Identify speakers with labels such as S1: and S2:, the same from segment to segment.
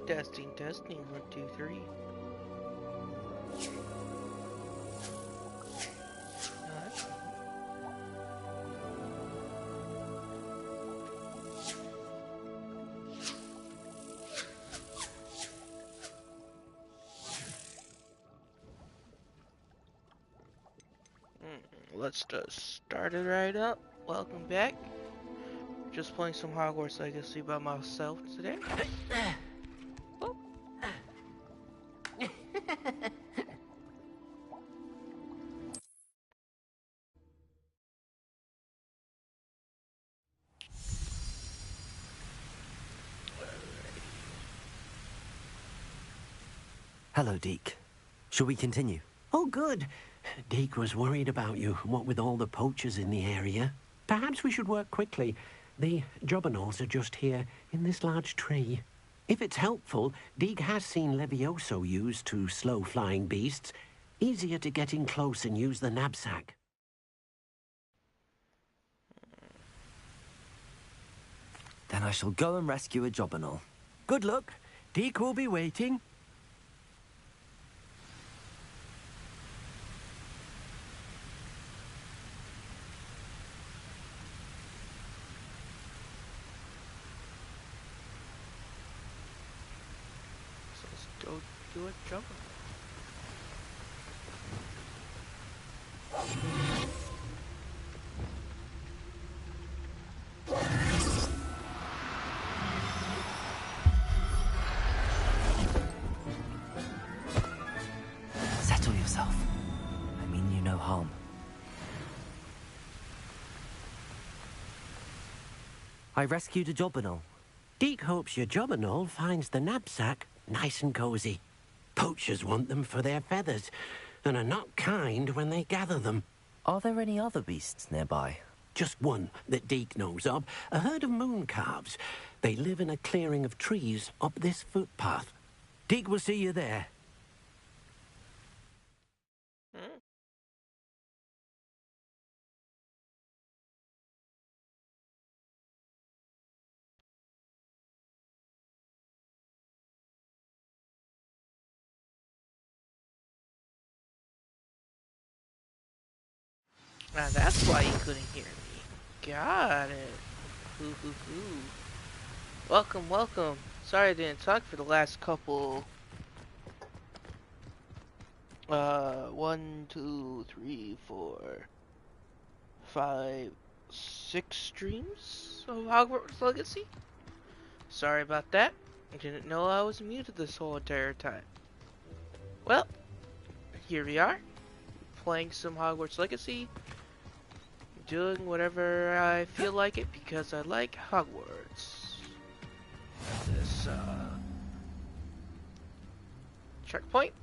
S1: Testing, testing, 1, 2, 3. Let's just start it right up. Welcome back. Just playing some Hogwarts Legacy by myself today. Oh.
S2: Hello, Deke. Shall we continue?
S3: Oh, good. Deke was worried about you, what with all the poachers in the area. Perhaps we should work quickly. The Jobberknolls are just here, in this large tree. If it's helpful, Deke has seen Levioso used to slow flying beasts. Easier to get in close and use the knapsack.
S2: Then I shall go and rescue a Jobberknoll.
S3: Good luck. Deke will be waiting.
S1: Go do a jump.
S2: Settle yourself. I mean you no harm. I rescued a Jobberknoll.
S3: Deke hopes your Jobberknoll finds the knapsack nice and cozy. Poachers want them for their feathers, and are not kind when they gather them.
S2: Are there any other beasts nearby?
S3: Just one that Deke knows of, a herd of moon calves. They live in a clearing of trees up this footpath. Deke will see you there.
S1: Now that's why you couldn't hear me. Got it. Hoo hoo hoo. Welcome, welcome. Sorry I didn't talk for the last couple. 1, 2, 3, 4, 5, 6 streams of Hogwarts Legacy. Sorry about that. I didn't know I was muted this whole entire time. Well, here we are, playing some Hogwarts Legacy. Doing whatever I feel like it because I like Hogwarts. This, checkpoint.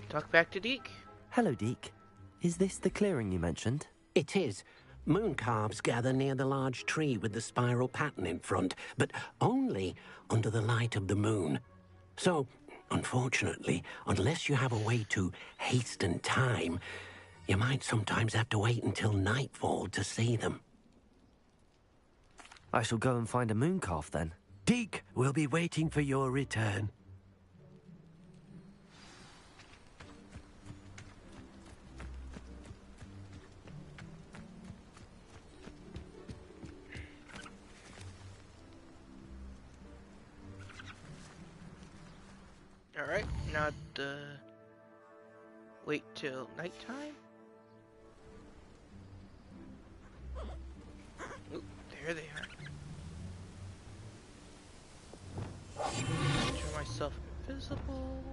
S1: Talk back to Deke.
S2: Hello, Deke. Is this the clearing you mentioned?
S3: It is. Moon calves gather near the large tree with the spiral pattern in front, but only under the light of the moon. So, unfortunately, unless you have a way to hasten time, you might sometimes have to wait until nightfall to see them.
S2: I shall go and find a moon calf then.
S3: Deke will be waiting for your return.
S1: Alright, now wait till nighttime. Ooh, there they are. Turn myself invisible.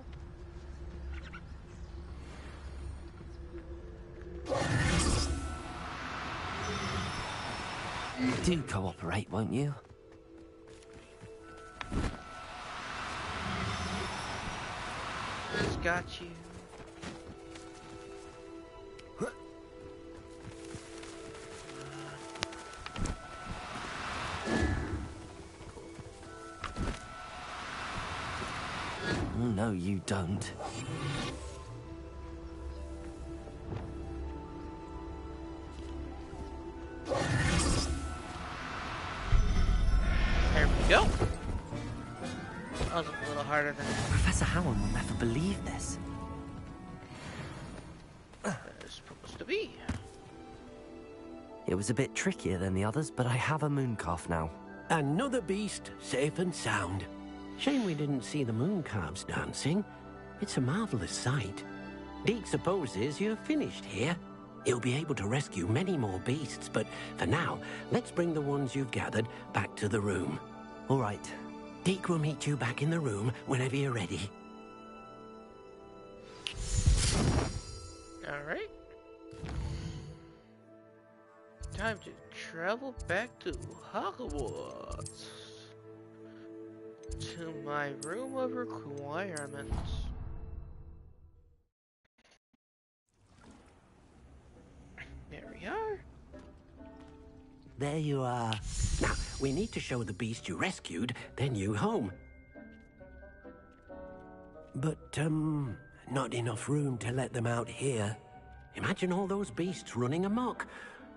S2: Do cooperate, won't you?
S1: Just got you.
S2: No, you don't.
S1: There we go. harder than
S2: Professor Howard will never believe this.
S1: it's supposed to be.
S2: It was a bit trickier than the others, but I have a moon calf now.
S3: Another beast, safe and sound. Shame we didn't see the moon calves dancing. It's a marvelous sight. Deke supposes you're finished here. He'll be able to rescue many more beasts, but for now, let's bring the ones you've gathered back to the room.
S2: All right.
S3: Deke will meet you back in the room whenever you're ready.
S1: Alright. Time to travel back to Hogwarts. To my room of requirements. There we are.
S3: There you are. Now, we need to show the beast you rescued their new home. But, not enough room to let them out here. Imagine all those beasts running amok.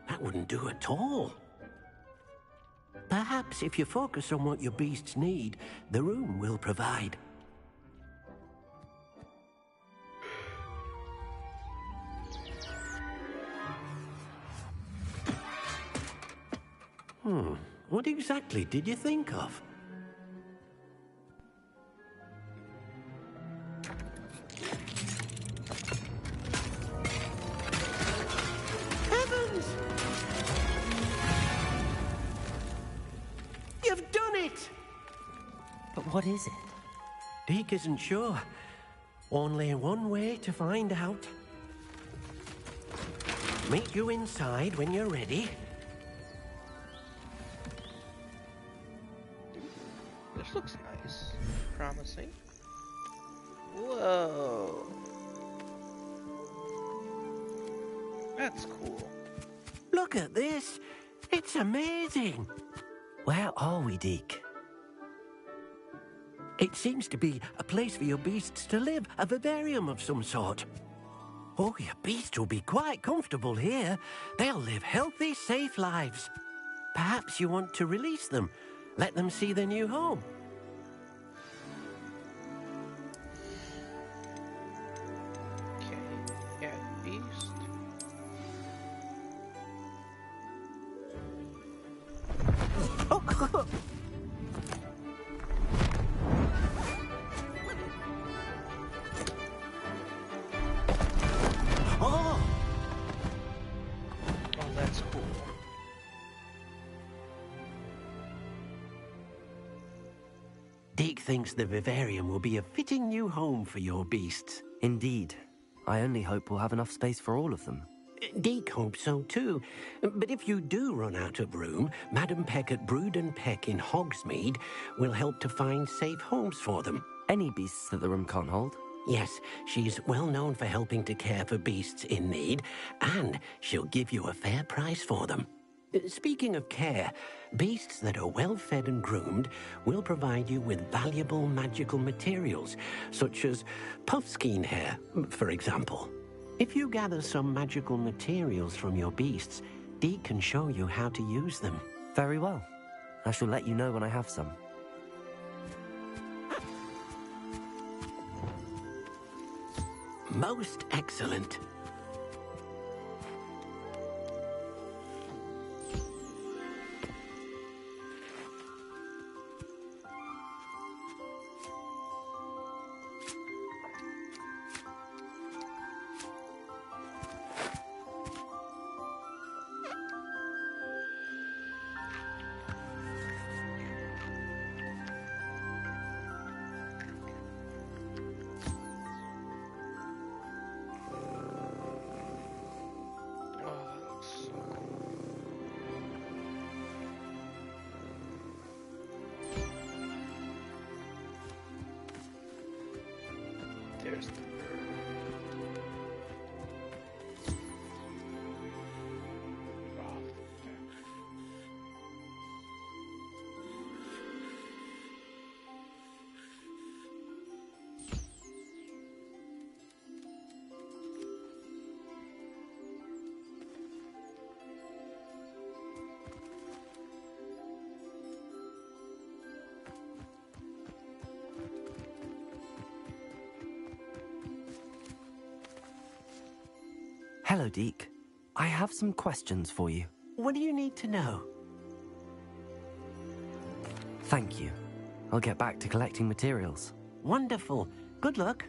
S3: That wouldn't do at all. Perhaps if you focus on what your beasts need, the room will provide. What exactly did you think of? Heavens! You've done it!
S2: But what is it?
S3: Deke isn't sure. Only one way to find out. Meet you inside when you're ready.
S1: This looks nice. Promising. Whoa. That's cool.
S3: Look at this. It's amazing.
S2: Where are we, Deke?
S3: It seems to be a place for your beasts to live, a vivarium of some sort. Oh, your beasts will be quite comfortable here. They'll live healthy, safe lives. Perhaps you want to release them. Let them see their new home.
S1: Okay. Add beast.
S3: Oh, oh!
S1: Oh, that's cool.
S3: Deke thinks the vivarium will be a fitting new home for your beasts.
S2: Indeed. I only hope we'll have enough space for all of them.
S3: Deke hopes so too. But if you do run out of room, Madam Peck at Brood and Peck in Hogsmeade will help to find safe homes for them.
S2: Any beasts that the room can't hold?
S3: Yes, she's well known for helping to care for beasts in need, and she'll give you a fair price for them. Speaking of care, beasts that are well fed and groomed will provide you with valuable magical materials, such as puffskein hair, for example. If you gather some magical materials from your beasts, Deke can show you how to use them.
S2: Very well. I shall let you know when I have some.
S3: Most excellent.
S2: Hello, Deke. I have some questions for you.
S3: What do you need to know?
S2: Thank you. I'll get back to collecting materials.
S3: Wonderful. Good luck.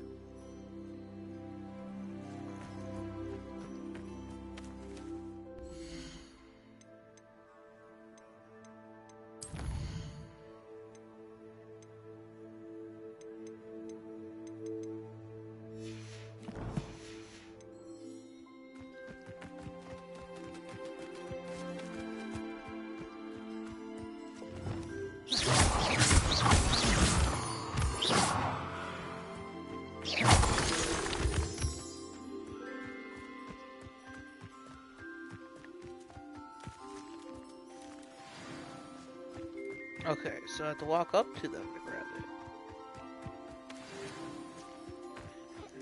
S1: Okay, so I have to walk up to them to grab it.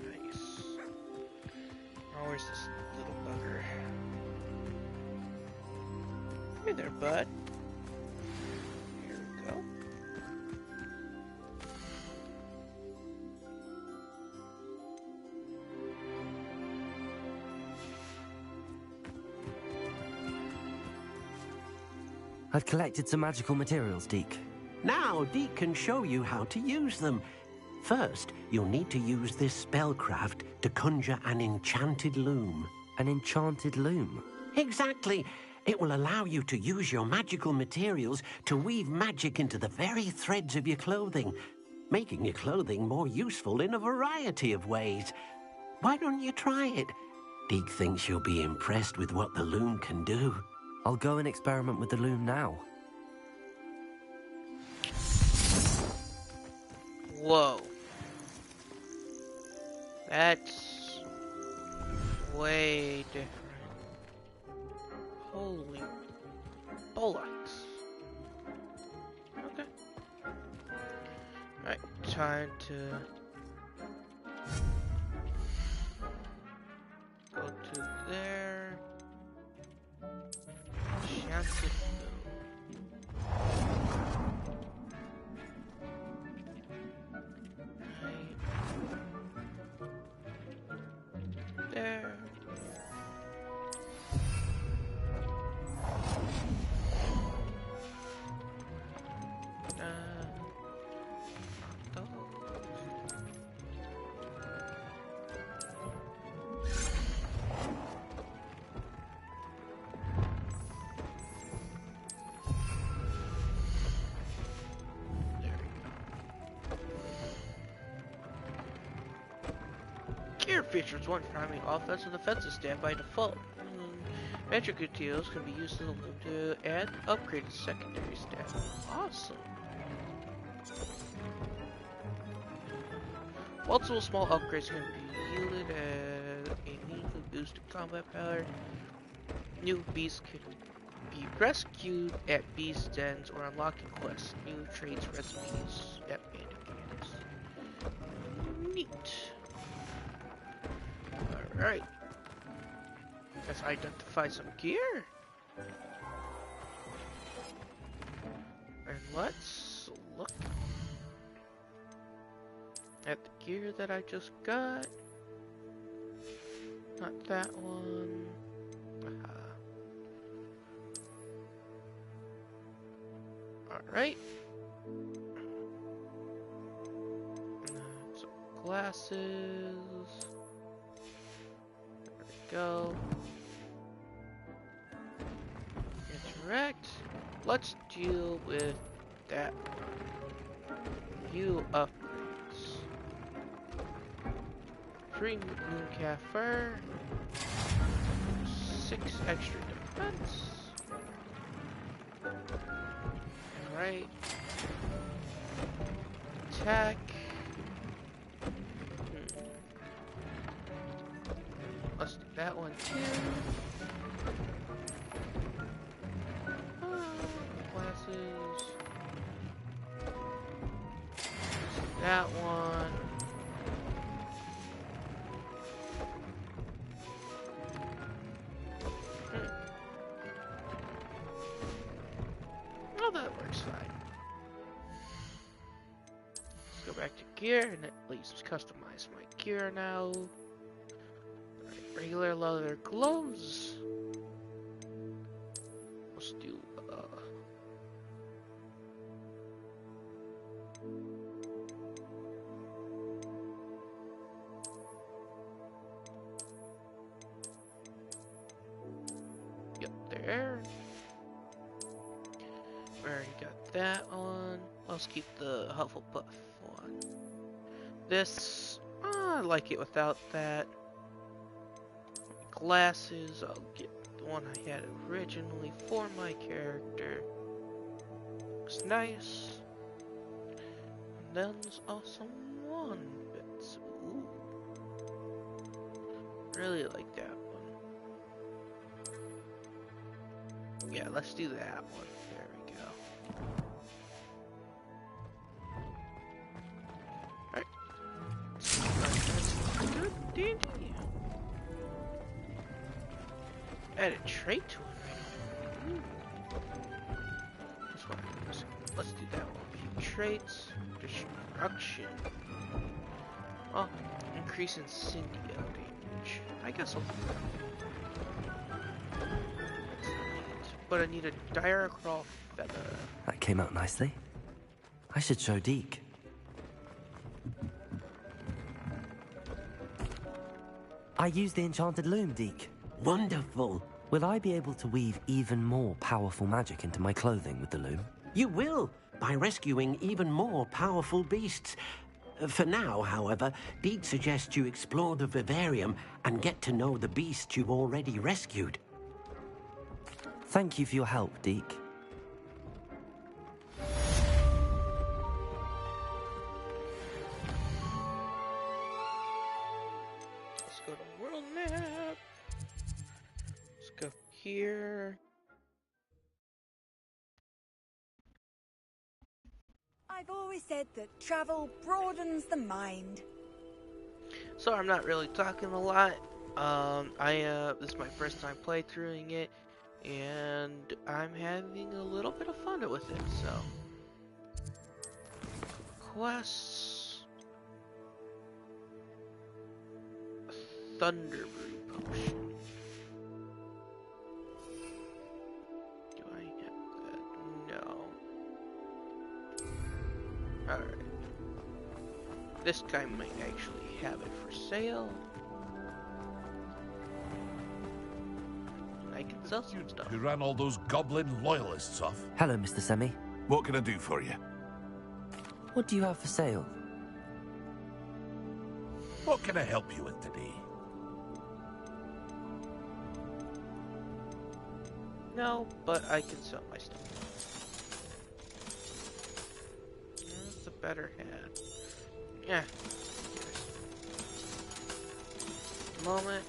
S1: Nice. Oh, where's this little bugger? Hey there, bud. Here we go.
S2: I've collected some magical materials, Deke.
S3: Now, Deke can show you how to use them. First, you'll need to use this spellcraft to conjure an enchanted loom.
S2: An enchanted loom.
S3: Exactly. It will allow you to use your magical materials to weave magic into the very threads of your clothing, making your clothing more useful in a variety of ways. Why don't you try it? Deke thinks you'll be impressed with what the loom can do.
S2: I'll go and experiment with the loom now.
S1: Whoa. That's way different. Holy bullocks. Okay. Alright, time to go to there. Enchanted there. Gear features one primary offense and defensive stat by default. Magic materials can be used to add upgraded secondary stat. Awesome. Multiple small upgrades can be yielded as a meaningful boost to combat power. New beasts can be rescued at beast dens or unlocking quests. New traits recipes at bandit camps. Neat. Alright. Let's identify some gear. And let's look at the gear that I just got. Not that one. Alright. Some glasses. Go. Interact. Let's deal with that. View upgrades. 3 mooncalf fur. 6 extra defense. Alright. Attack. Let's do that one too. Glasses. That one. Oh, that works fine. Let's go back to gear and at least customize my gear now. regular leather gloves. Let's do, yep, there. We already got that on. Let's keep the Hufflepuff one. This, I like it without that. Glasses, I'll get the one I had originally for my character. Looks nice. And then there's also one bit. Ooh. Really like that one. Yeah, let's do that one. There we go. Alright. Good dandy. Add a trait to it. Ooh. This one. Let's do that one. Traits. Destruction. Oh, increase incendio damage. I guess I'll do that. But I need a Diacrawl feather.
S2: That came out nicely. I should show Deke. I used the enchanted loom, Deke.
S3: Wonderful.
S2: Will I be able to weave even more powerful magic into my clothing with the loom?
S3: You will, by rescuing even more powerful beasts. For now, however, Deke suggests you explore the vivarium and get to know the beasts you've already rescued.
S2: Thank you for your help, Deke.
S1: Let's go to world map. Let's go here.
S4: I've always said that travel broadens the mind.
S1: So I'm not really talking a lot. This is my first time playthroughing it, and I'm having a little bit of fun with it. So quests, Thunderbrew potion. Do I have that? No. Alright. This guy might actually have it for sale. I can sell some stuff.
S5: You ran all those goblin loyalists off.
S2: Hello, Mr. Semi.
S5: What can I do for you?
S2: What do you have for sale?
S5: What can I help you with today?
S1: No, but I can sell my stuff. That's a better hat. Yeah. Moment.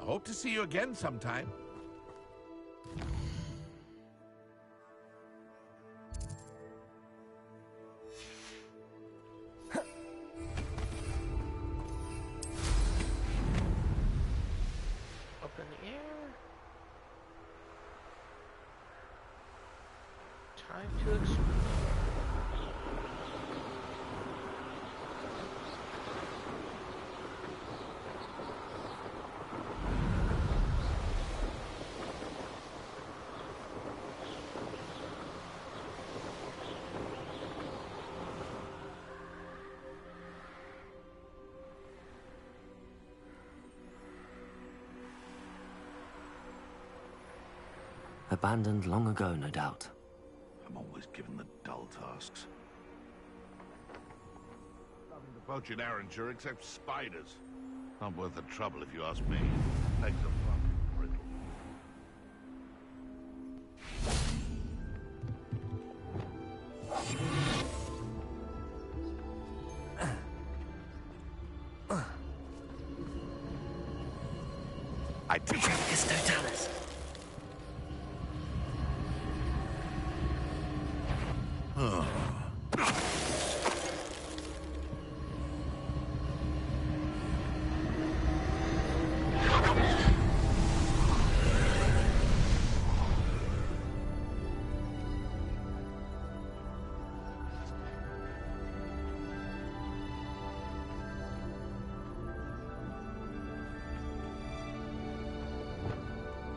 S5: I hope to see you again sometime.
S1: Up in the air. Time to explore.
S2: Abandoned long ago, no doubt.
S5: I'm always given the dull tasks. Nothing to poach in Arranger except spiders. Not worth the trouble if you ask me. Legs are fucking brittle. I do.
S2: Totalis.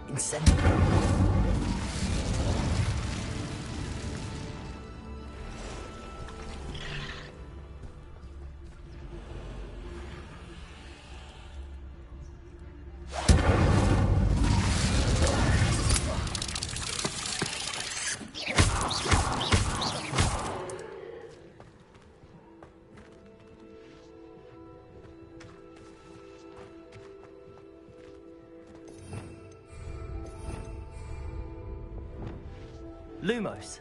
S2: Incendiary. Lumos.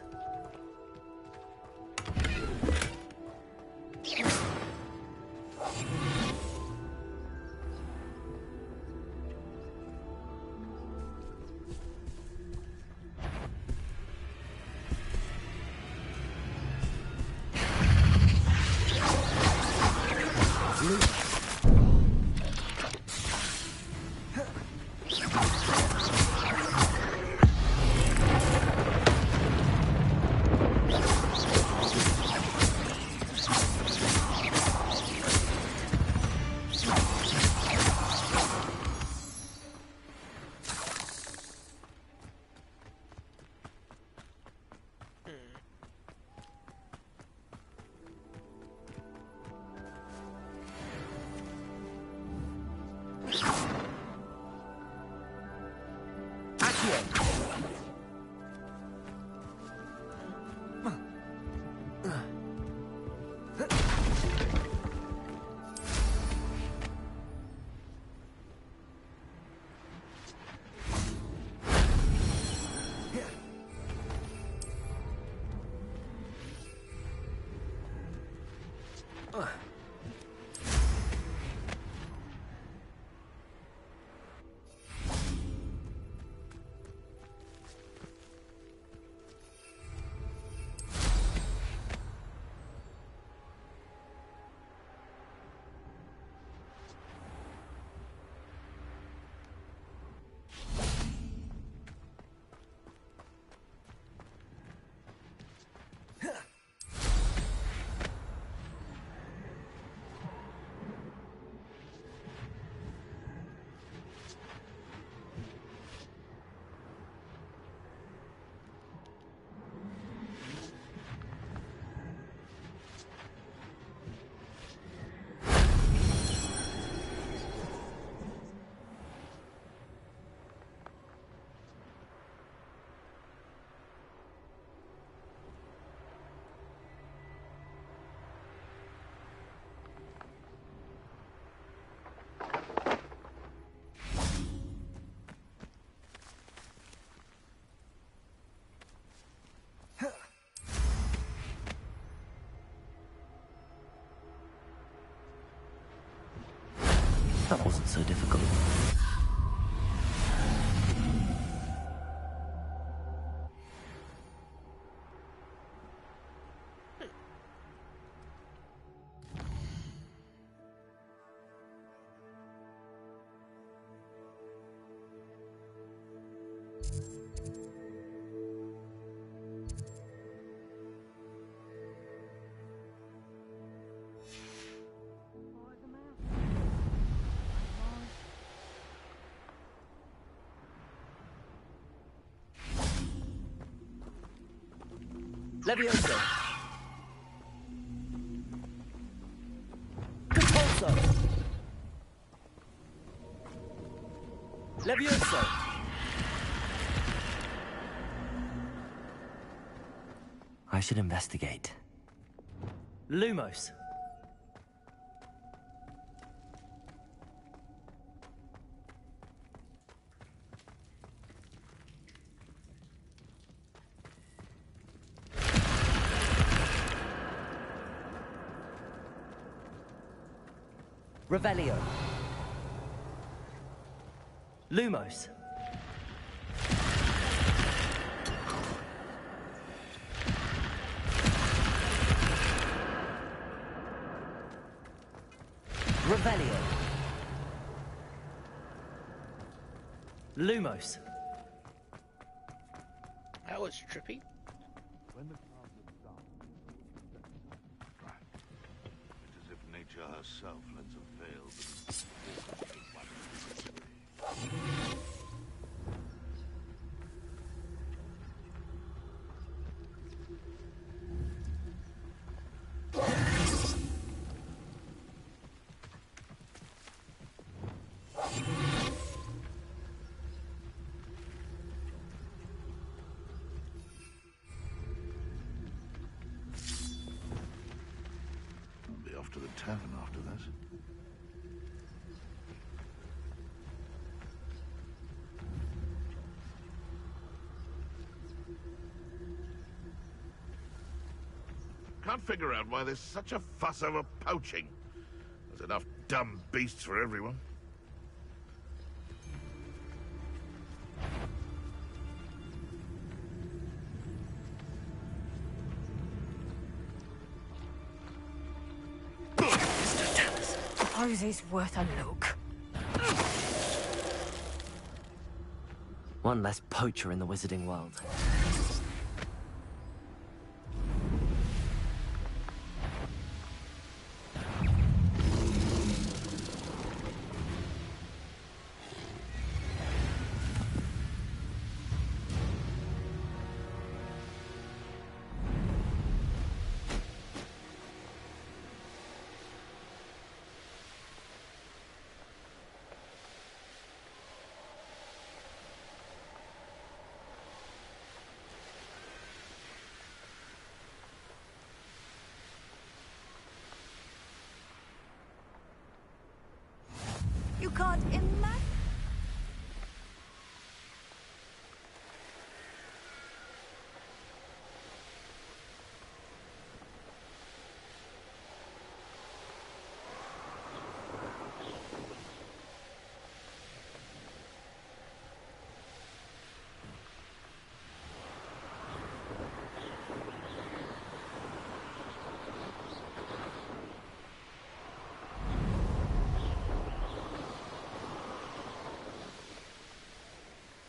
S2: That wasn't so difficult. Levioso. Compulso. Levioso. I should investigate. Lumos. Revelio. Lumos. Revelio. Lumos.
S1: That was trippy.
S5: When the clouds have stopped, right. It's as if nature herself lets a veil that is tavern after this. Can't figure out why there's such a fuss over poaching. There's enough dumb beasts for everyone.
S4: Suppose he's worth a look.
S2: One less poacher in the wizarding world.
S4: You can't imagine.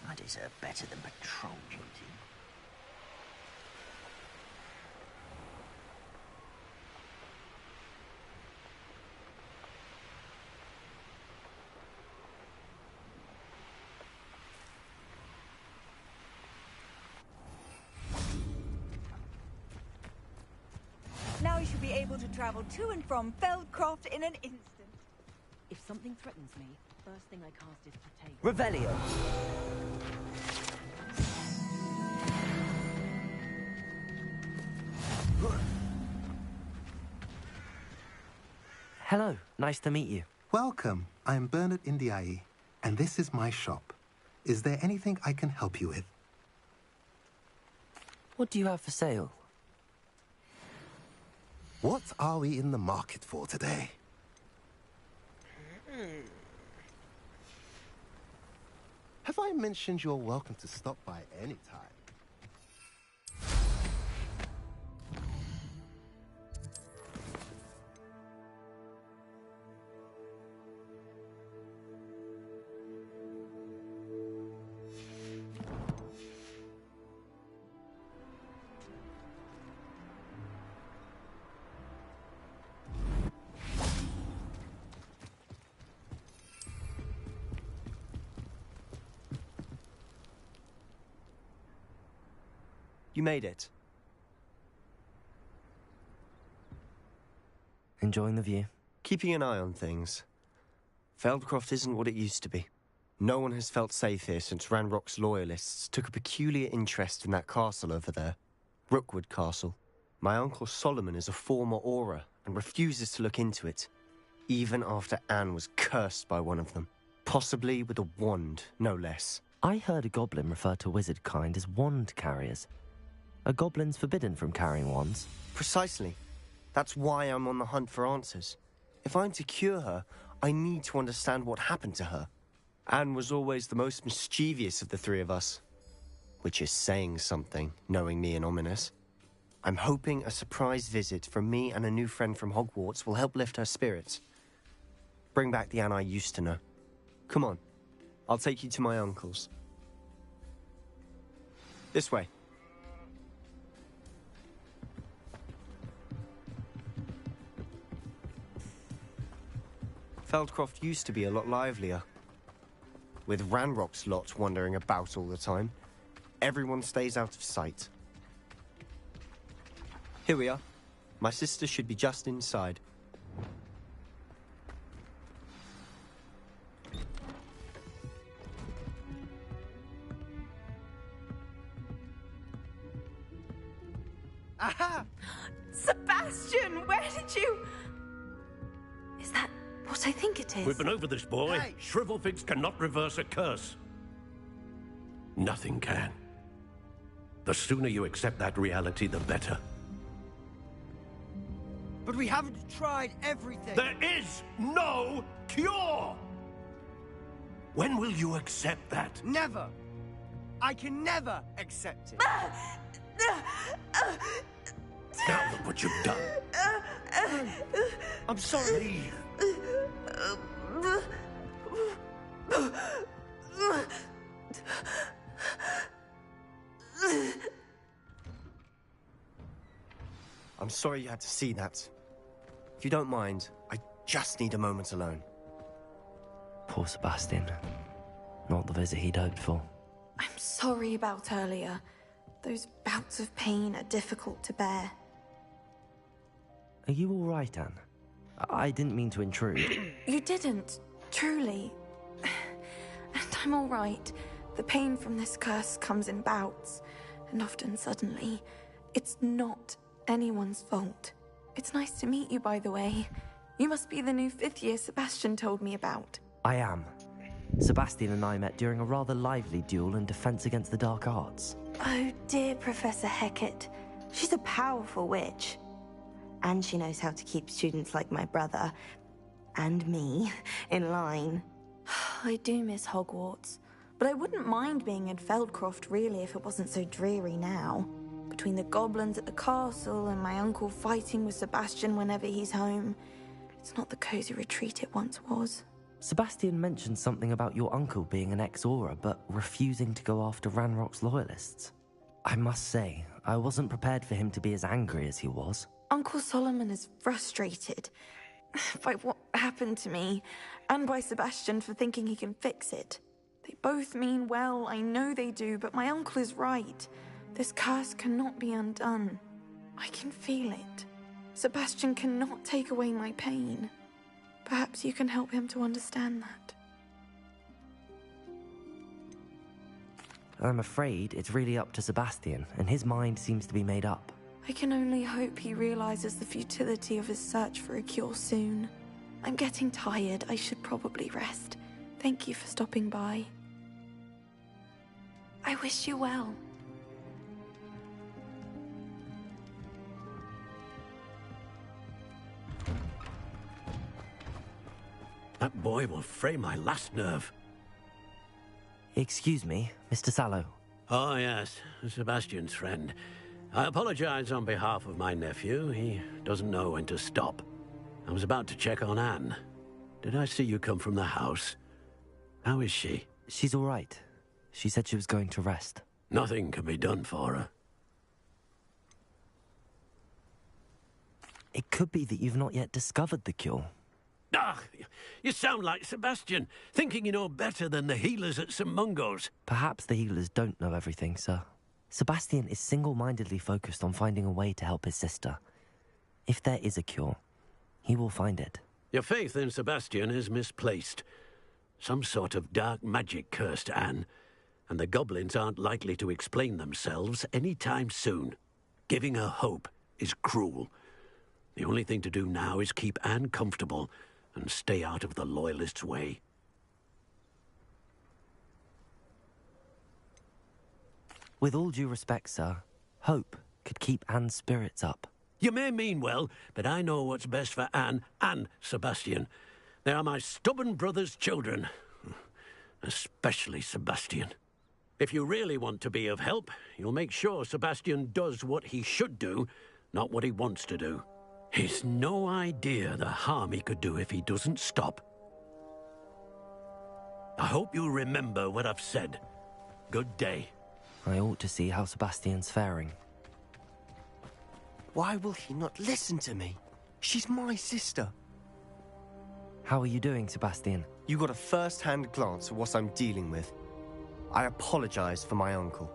S6: I deserve better than patrol duty.
S4: Now you should be able to travel to and from Feldcroft in an instant.
S7: If something threatens me, first thing I cast is Protect.
S2: Revelio. Hello, nice to meet you.
S8: Welcome. I'm Bernard Indiai, and this is my shop. Is there anything I can help you with?
S2: What do you have for sale?
S8: What are we in the market for today? Have I mentioned you're welcome to stop by any time?
S9: You made it.
S2: Enjoying the view?
S9: Keeping an eye on things. Feldcroft isn't what it used to be. No one has felt safe here since Ranrock's loyalists took a peculiar interest in that castle over there. Rookwood Castle. My uncle Solomon is a former Auror and refuses to look into it, even after Anne was cursed by one of them. Possibly with a wand, no less.
S2: I heard a goblin refer to wizard kind as wand carriers. Are goblins forbidden from carrying wands?
S9: Precisely. That's why I'm on the hunt for answers. If I'm to cure her, I need to understand what happened to her. Anne was always the most mischievous of the three of us. Which is saying something, knowing me and Ominous. I'm hoping a surprise visit from me and a new friend from Hogwarts will help lift her spirits. Bring back the Anne I used to know. Come on, I'll take you to my uncle's. This way. Feldcroft used to be a lot livelier. With Ranrock's lot wandering about all the time, everyone stays out of sight. Here we are. My sister should be just inside.
S7: Aha! Sebastian, where did you...
S10: what I think it is.
S3: We've been over this, boy.
S6: Hey.
S3: Shrivelfigs cannot reverse a curse. Nothing can. The sooner you accept that reality, the better.
S6: But we haven't tried everything.
S3: There is no cure! When will you accept that?
S6: Never. I can never accept it.
S3: Now look what you've done.
S6: I'm sorry.
S9: I'm sorry you had to see that. If you don't mind, I just need a moment alone.
S2: Poor Sebastian. Not the visit he'd hoped for.
S10: I'm sorry about earlier. Those bouts of pain are difficult to bear.
S2: Are you all right, Anne? I didn't mean to intrude.
S10: You didn't, truly. And I'm all right. The pain from this curse comes in bouts, and often suddenly. It's not anyone's fault. It's nice to meet you, by the way. You must be the new 5th year Sebastian told me about.
S2: I am. Sebastian and I met during a rather lively duel in Defense Against the Dark Arts.
S11: Oh, dear Professor Hecat. She's a powerful witch. And she knows how to keep students like my brother, and me, in line.
S10: I do miss Hogwarts, but I wouldn't mind being in Feldcroft, really, if it wasn't so dreary now. Between the goblins at the castle and my uncle fighting with Sebastian whenever he's home, it's not the cozy retreat it once was.
S2: Sebastian mentioned something about your uncle being an ex-Auror, but refusing to go after Ranrock's loyalists. I must say, I wasn't prepared for him to be as angry as he was.
S10: Uncle Solomon is frustrated by what happened to me, and by Sebastian for thinking he can fix it. They both mean well, I know they do, but my uncle is right. This curse cannot be undone. I can feel it. Sebastian cannot take away my pain. Perhaps you can help him to understand that.
S2: I'm afraid it's really up to Sebastian, and his mind seems to be made up.
S10: I can only hope he realizes the futility of his search for a cure soon. I'm getting tired. I should probably rest. Thank you for stopping by. I wish you well.
S3: That boy will fray my last nerve.
S2: Excuse me, Mr. Sallow.
S3: Oh, yes, Sebastian's friend. I apologize on behalf of my nephew. He doesn't know when to stop. I was about to check on Anne. Did I see you come from the house? How is she?
S2: She's all right. She said she was going to rest.
S3: Nothing can be done for her.
S2: It could be that you've not yet discovered the cure.
S3: Ah, you sound like Sebastian, thinking you know better than the healers at St. Mungo's.
S2: Perhaps the healers don't know everything, sir. Sebastian is single-mindedly focused on finding a way to help his sister. If there is a cure, he will find it.
S3: Your faith in Sebastian is misplaced. Some sort of dark magic cursed Anne, and the goblins aren't likely to explain themselves any time soon. Giving her hope is cruel. The only thing to do now is keep Anne comfortable and stay out of the Loyalists' way.
S2: With all due respect, sir, hope could keep Anne's spirits up.
S3: You may mean well, but I know what's best for Anne and Sebastian. They are my stubborn brother's children. Especially Sebastian. If you really want to be of help, you'll make sure Sebastian does what he should do, not what he wants to do. He's no idea the harm he could do if he doesn't stop. I hope you remember what I've said. Good day.
S2: I ought to see how Sebastian's faring.
S9: Why will he not listen to me? She's my sister.
S2: How are you doing, Sebastian?
S9: You got a first-hand glance at what I'm dealing with. I apologize for my uncle.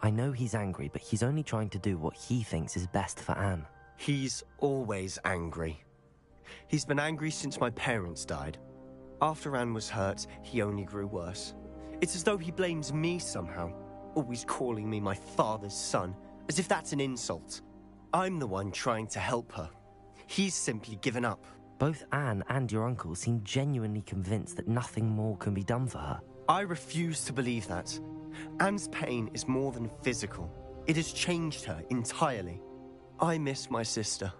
S2: I know he's angry, but he's only trying to do what he thinks is best for Anne.
S9: He's always angry. He's been angry since my parents died. After Anne was hurt, he only grew worse. It's as though he blames me somehow, always calling me my father's son, as if that's an insult. I'm the one trying to help her. He's simply given up.
S2: Both Anne and your uncle seem genuinely convinced that nothing more can be done for her.
S9: I refuse to believe that. Anne's pain is more than physical. It has changed her entirely. I miss my sister.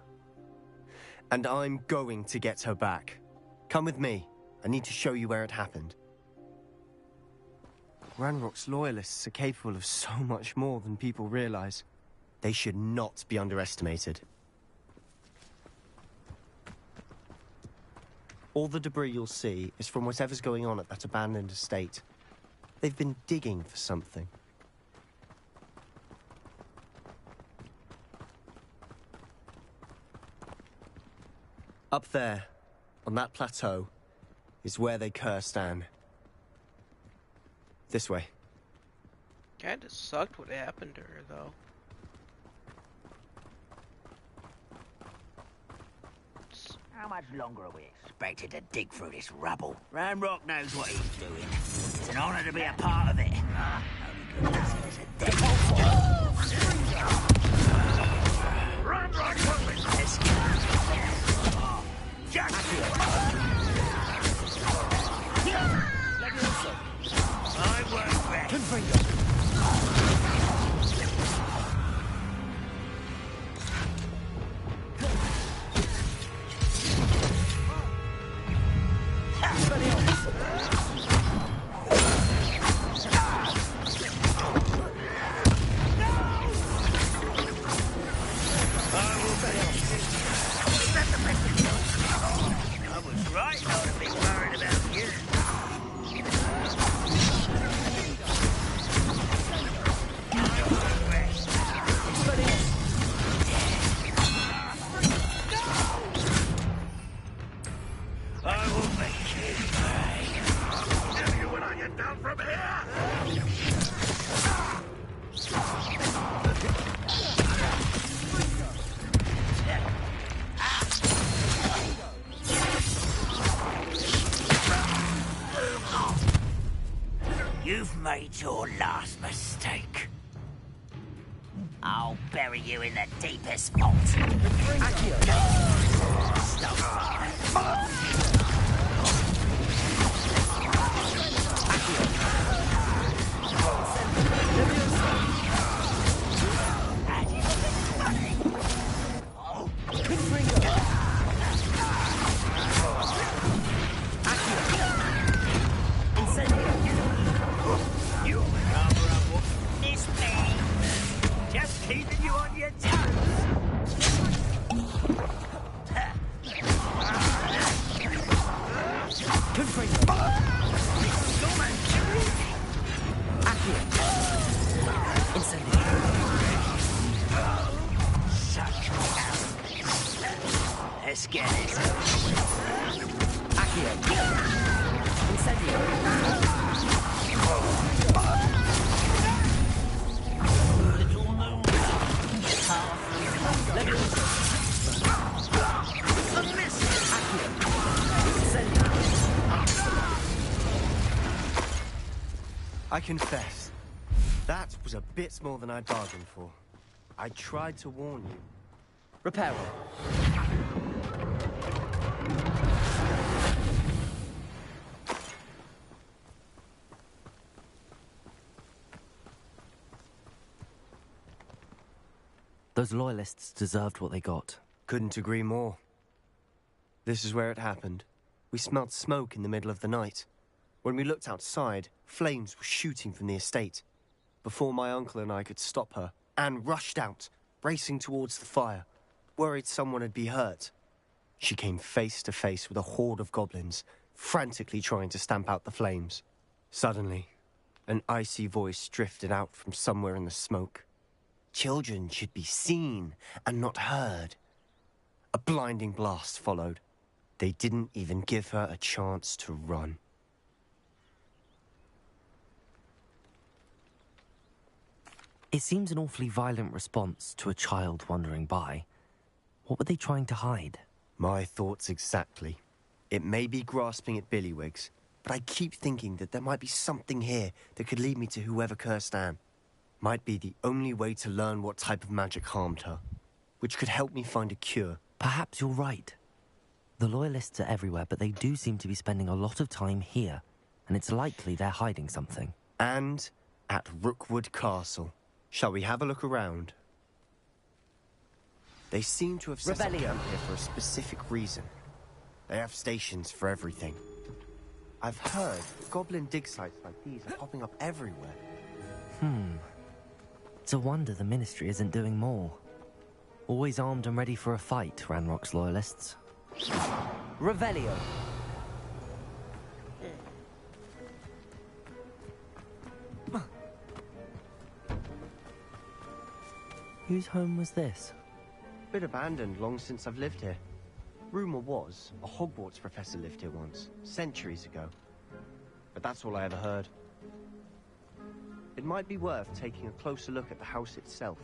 S9: And I'm going to get her back. Come with me. I need to show you where it happened. Ranrock's loyalists are capable of so much more than people realize. They should not be underestimated. All the debris you'll see is from whatever's going on at that abandoned estate. They've been digging for something. Up there, on that plateau, is where they cursed Anne. This way.
S1: Kinda sucked what happened to her, though.
S12: How much longer are we expected to dig through this rubble? Ranrock knows what he's doing. It's an honor to be a part of it. Only goodness is a dead You've made your last mistake. I'll bury you in the deepest vault. Just keeping you on your toes. Let's get it.
S9: I confess, that was a bit more than I bargained for. I tried to warn you.
S2: Repair. Those loyalists deserved what they got.
S9: Couldn't agree more. This is where it happened. We smelled smoke in the middle of the night. When we looked outside, flames were shooting from the estate. Before my uncle and I could stop her, Anne rushed out, racing towards the fire, worried someone had been hurt. She came face to face with a horde of goblins, frantically trying to stamp out the flames. Suddenly, an icy voice drifted out from somewhere in the smoke. Children should be seen and not heard. A blinding blast followed. They didn't even give her a chance to run.
S2: It seems an awfully violent response to a child wandering by. What were they trying to hide?
S9: My thoughts exactly. It may be grasping at Billywigs, but I keep thinking that there might be something here that could lead me to whoever cursed Anne. Might be the only way to learn what type of magic harmed her, which could help me find a cure
S2: Perhaps you're right. The Loyalists are everywhere, but they do seem to be spending a lot of time here, and it's likely they're hiding something.
S9: And at Rookwood Castle. Shall we have a look around? They seem to have set up camp here for a specific reason. They have stations for everything. I've heard goblin dig sites like these are popping up everywhere.
S2: It's a wonder the Ministry isn't doing more. Always armed and ready for a fight, Ranrock's Loyalists. Revelio. Whose home was this?
S9: Been abandoned long since I've lived here. Rumor was a Hogwarts professor lived here once, centuries ago. But that's all I ever heard. It might be worth taking a closer look at the house itself.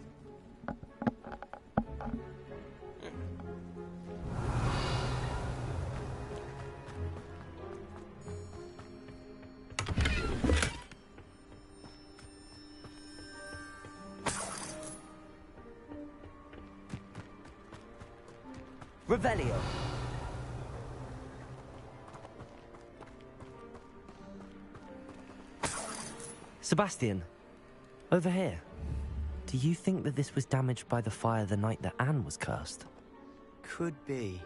S2: Revelio. Sebastian, over here. Do you think that this was damaged by the fire the night that Anne was cursed?
S9: Could be.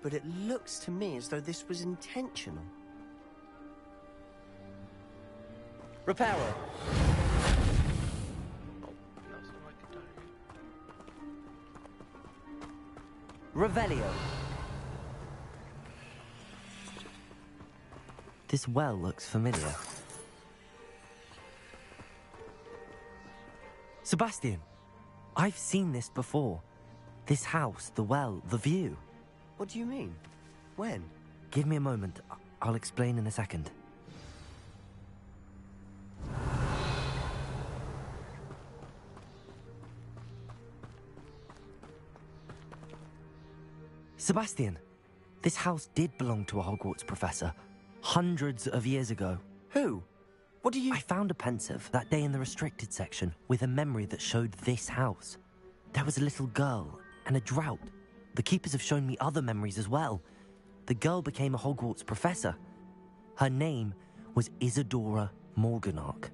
S9: But it looks to me as though this was intentional.
S2: Reparo. Revelio. This well looks familiar. Sebastian, I've seen this before. This house, the well, the view.
S9: What do you mean? When?
S2: Give me a moment. I'll explain in a second. Sebastian, this house did belong to a Hogwarts professor, hundreds of years ago.
S9: Who? What do you...
S2: I found a pensive that day in the restricted section with a memory that showed this house. There was a little girl and a drought. The keepers have shown me other memories as well. The girl became a Hogwarts professor. Her name was Isadora Morganach.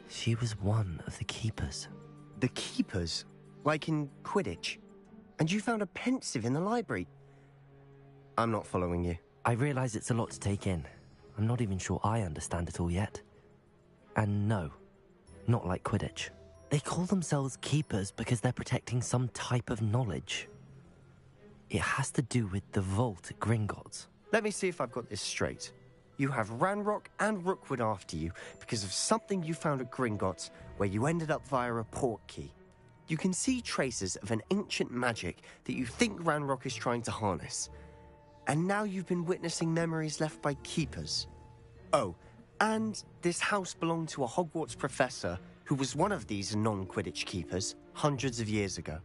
S2: She was one of the keepers.
S9: The keepers? Like in Quidditch? And you found a pensive in the library? I'm not following you.
S2: I realize it's a lot to take in. I'm not even sure I understand it all yet. And no, not like Quidditch. They call themselves keepers because they're protecting some type of knowledge. It has to do with the vault at Gringotts.
S9: Let me see if I've got this straight. You have Ranrock and Rookwood after you because of something you found at Gringotts where you ended up via a portkey. You can see traces of an ancient magic that you think Ranrock is trying to harness. And now you've been witnessing memories left by keepers. Oh, and this house belonged to a Hogwarts professor who was one of these non-Quidditch keepers hundreds of years ago.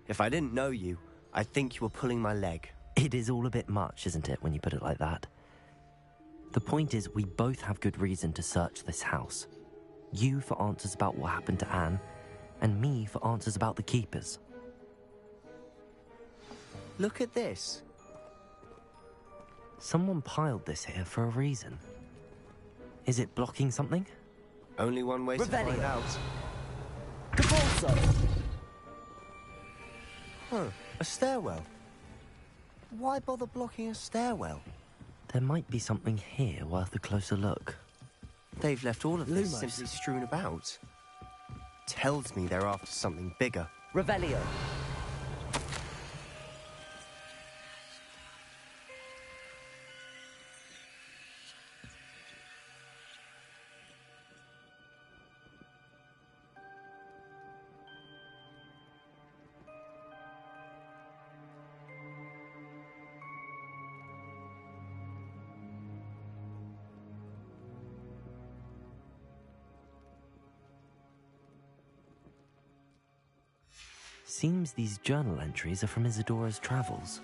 S9: If I didn't know you, I'd think you were pulling my leg.
S2: It is all a bit much, isn't it, when you put it like that? The point is, we both have good reason to search this house. You for answers about what happened to Anne, and me for answers about the keepers.
S9: Look at this.
S2: Someone piled this here for a reason. Is it blocking something?
S9: Only one way to find out.
S2: Cabalso!
S9: Huh, a stairwell. Why bother blocking a stairwell?
S2: There might be something here worth a closer look.
S9: They've left all of this simply strewn about. Tells me they're after something bigger.
S2: Revelio. Seems these journal entries are from Isadora's travels.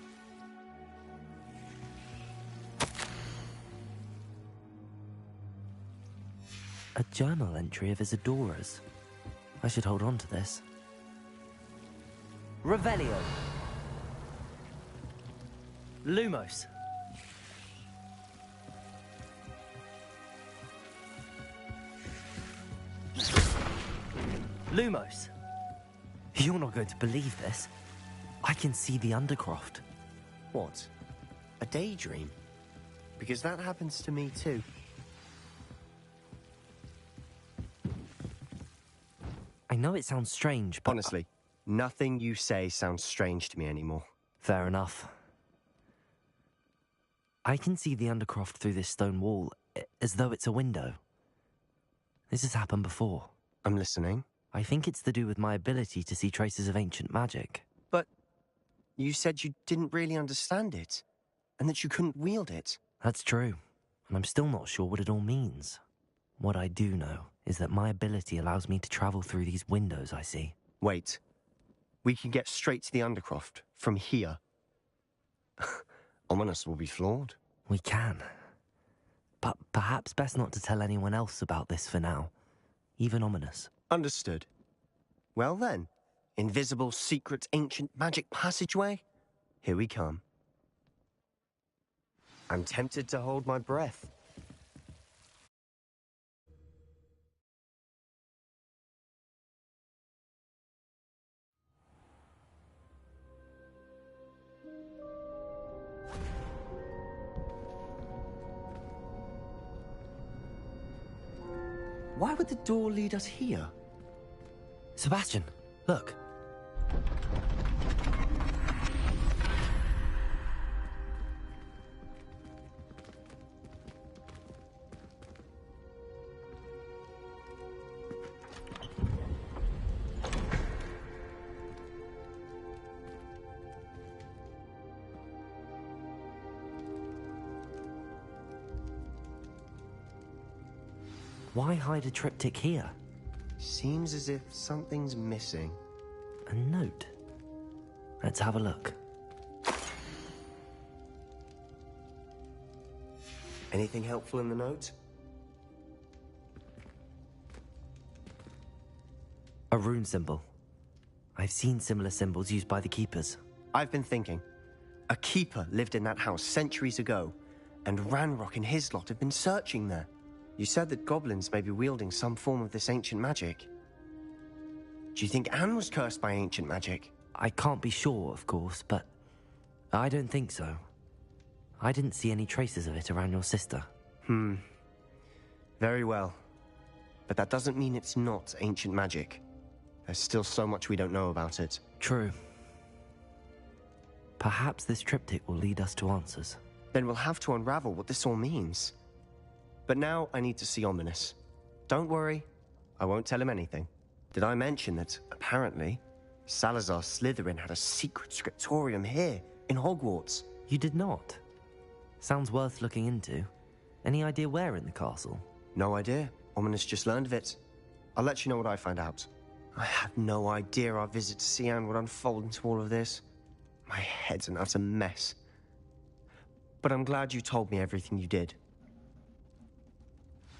S2: A journal entry of Isadora's. I should hold on to this. Revelio. Lumos. Lumos. You're not going to believe this. I can see the Undercroft.
S9: What? A daydream? Because that happens to me too.
S2: I know it sounds strange, but...
S9: Honestly, nothing you say sounds strange to me anymore.
S2: Fair enough. I can see the Undercroft through this stone wall, as though it's a window. This has happened before.
S9: I'm listening.
S2: I think it's to do with my ability to see traces of ancient magic.
S9: But you said you didn't really understand it, and that you couldn't wield it.
S2: That's true, and I'm still not sure what it all means. What I do know is that my ability allows me to travel through these windows I see.
S9: Wait. We can get straight to the Undercroft from here. Ominous will be floored.
S2: We can. But perhaps best not to tell anyone else about this for now. Even Ominous.
S9: Understood. Well then, invisible, secret, ancient magic passageway? Here we come. I'm tempted to hold my breath. Why would the door lead us here?
S2: Sebastian, look. Why hide a triptych here?
S9: Seems as if something's missing.
S2: A note. Let's have a look.
S9: Anything helpful in the note?
S2: A rune symbol. I've seen similar symbols used by the keepers.
S9: I've been thinking. A keeper lived in that house centuries ago, and Ranrock and his lot have been searching there. You said that goblins may be wielding some form of this ancient magic. Do you think Anne was cursed by ancient magic?
S2: I can't be sure, of course, but I don't think so. I didn't see any traces of it around your sister.
S9: Very well. But that doesn't mean it's not ancient magic. There's still so much we don't know about it.
S2: True. Perhaps this triptych will lead us to answers.
S9: Then we'll have to unravel what this all means. But now I need to see Ominous. Don't worry, I won't tell him anything. Did I mention that, apparently, Salazar Slytherin had a secret scriptorium here, in Hogwarts?
S2: You did not? Sounds worth looking into. Any idea where in the castle?
S9: No idea. Ominous just learned of it. I'll let you know what I find out. I had no idea our visit to Sian would unfold into all of this. My head's an utter mess. But I'm glad you told me everything you did.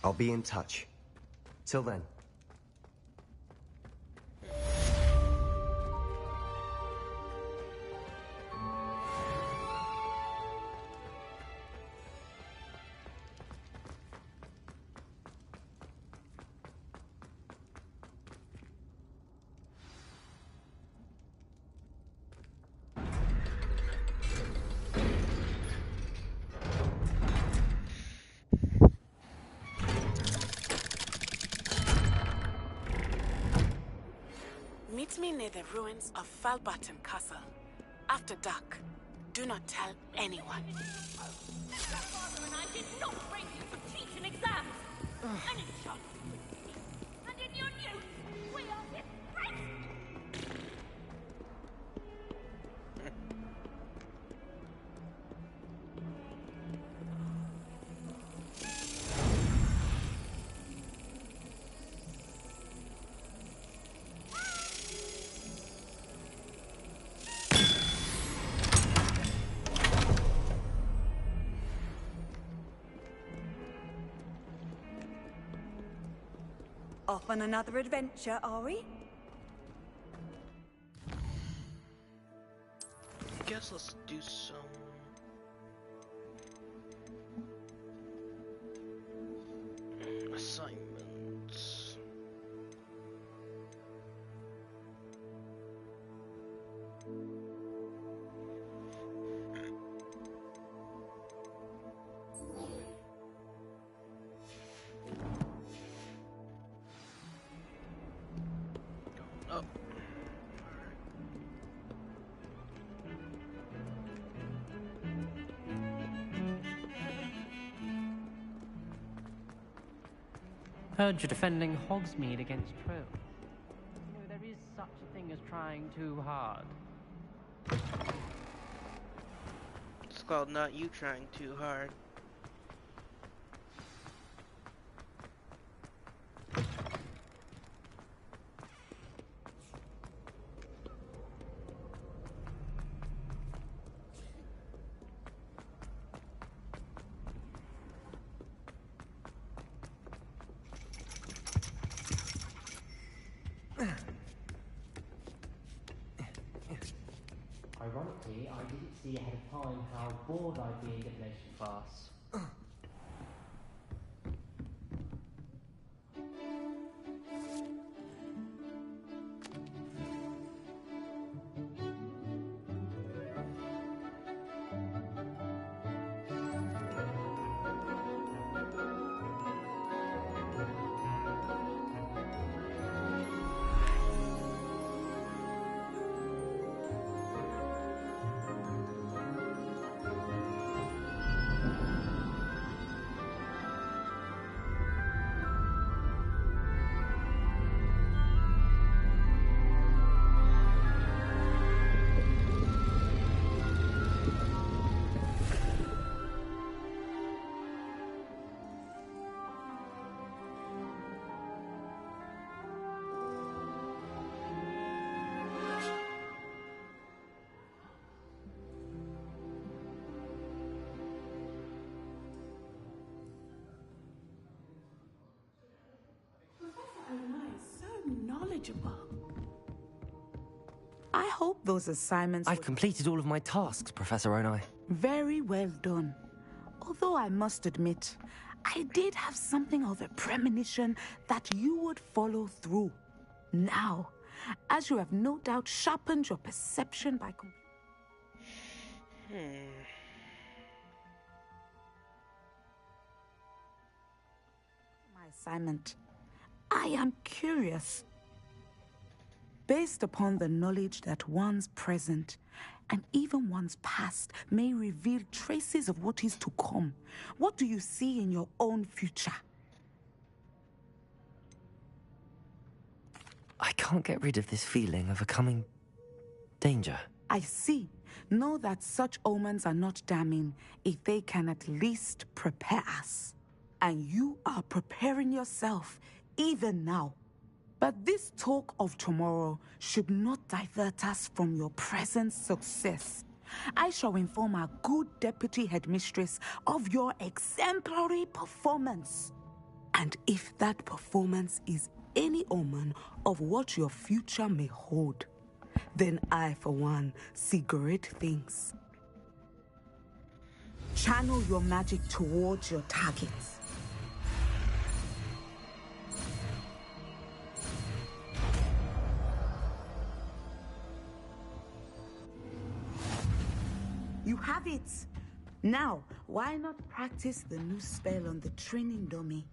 S9: I'll be in touch. Till then.
S13: Meet me near the ruins of Falbaton Castle. After dark. Do not tell anyone.
S14: Grandfather and I did not bring you for teaching exams. And it shall and in your youth, we are disgraced.
S4: Off on another adventure, are we?
S1: I guess let's do some
S15: Heard you're defending Hogsmeade against trolls. You know, there is such a thing as trying too hard.
S1: It's called not you trying too hard.
S15: Ironically, I didn't see ahead of time how bored I'd be in divination class.
S16: I hope those assignments
S2: I've completed all of my tasks, Professor Onai.
S16: very well done. Although I must admit, I did have something of a premonition that you would follow through. Now, as you have no doubt sharpened your perception by my assignment, I am curious. Based upon the knowledge that one's present and even one's past may reveal traces of what is to come, what do you see in your own future?
S2: I can't get rid of this feeling of a coming danger.
S16: I see. Know that such omens are not damning if they can at least prepare us. And you are preparing yourself even now. But this talk of tomorrow should not divert us from your present success. I shall inform our good deputy headmistress of your exemplary performance. And if that performance is any omen of what your future may hold, then I, for one, see great things. Channel your magic towards your targets. You have it. Now, why not practice the new spell on the training dummy?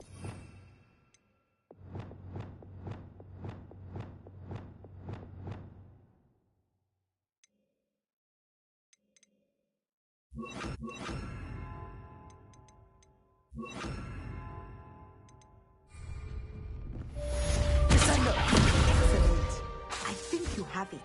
S16: Excellent. I think you have it.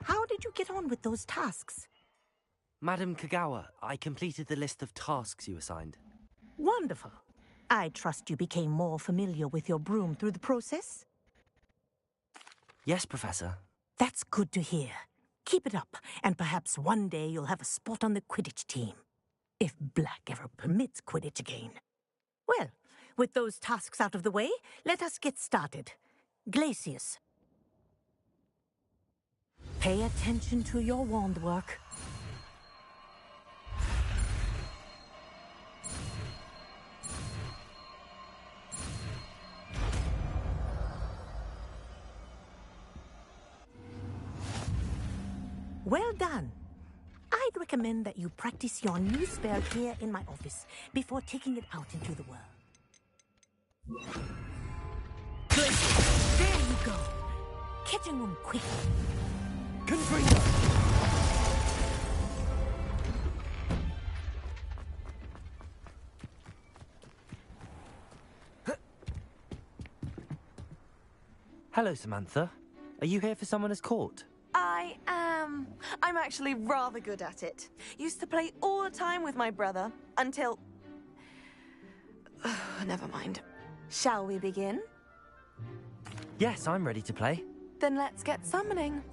S17: How did you get on with those tasks?
S2: Madam Kagawa, I completed the list of tasks you assigned.
S17: Wonderful. I trust you became more familiar with your broom through the process?
S2: Yes, Professor.
S17: That's good to hear. Keep it up, and perhaps one day you'll have a spot on the Quidditch team. If Black ever permits Quidditch again. Well, with those tasks out of the way, let us get started. Glacius. Pay attention to your wand work. Well done. I'd recommend that you practice your new spell here in my office before taking it out into the world. Glacius, there you go. Catching them quickly.
S9: Confringo!
S2: Hello, Samantha. Are you here for someone as caught?
S10: I am. I'm actually rather good at it. Used to play all the time with my brother until... Never mind. Shall we begin?
S2: Yes, I'm ready to play.
S10: Then let's get summoning.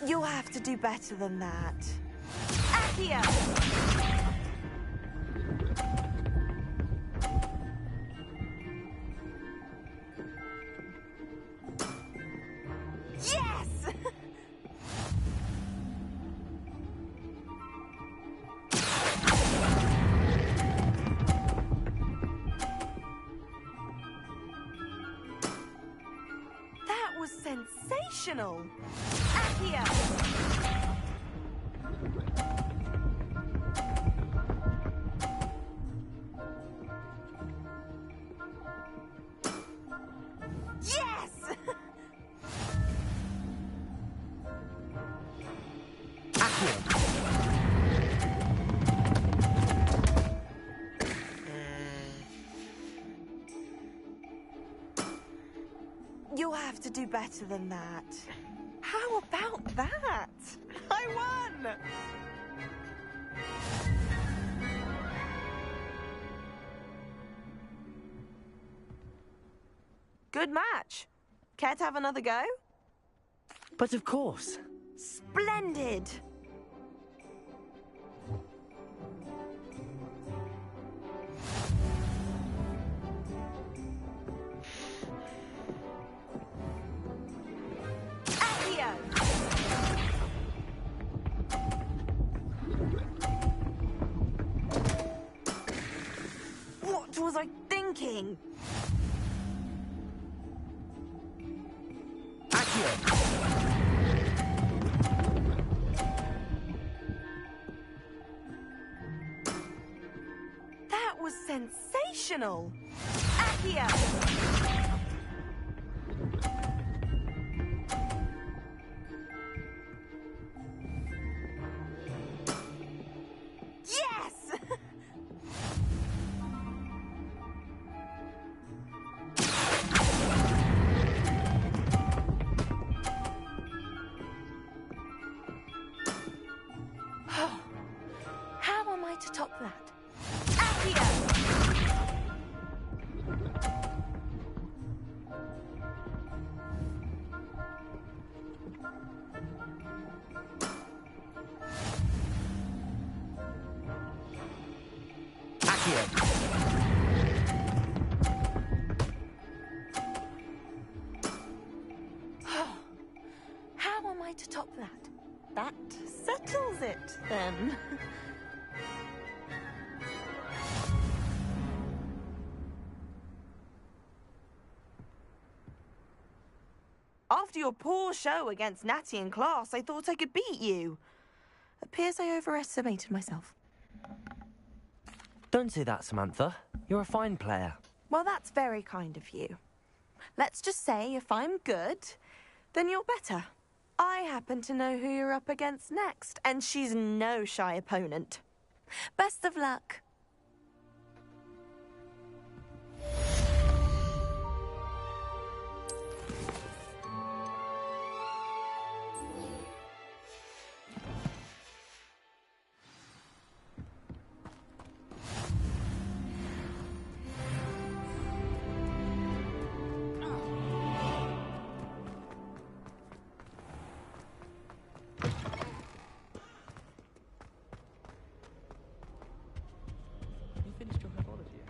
S10: You'll have to do better than that. Accio! Yes! That was sensational! Accio! Yes! You'll have to do better than that. How about that? I won! Good match. Care to have another go?
S2: But of course.
S10: Splendid! Accio! What was I thinking? That was sensational! Accio! Yes! How am I to top that? Accio! How am I to top that? That settles it, then. After your poor show against Natty in class, I thought I could beat you. Appears I overestimated myself.
S2: Don't say that, Samantha. You're a fine player.
S10: Well, that's very kind of you. Let's just say if I'm good, Then you're better. I happen to know who you're up against next, and she's no shy opponent. Best of luck.
S15: You finished your herbology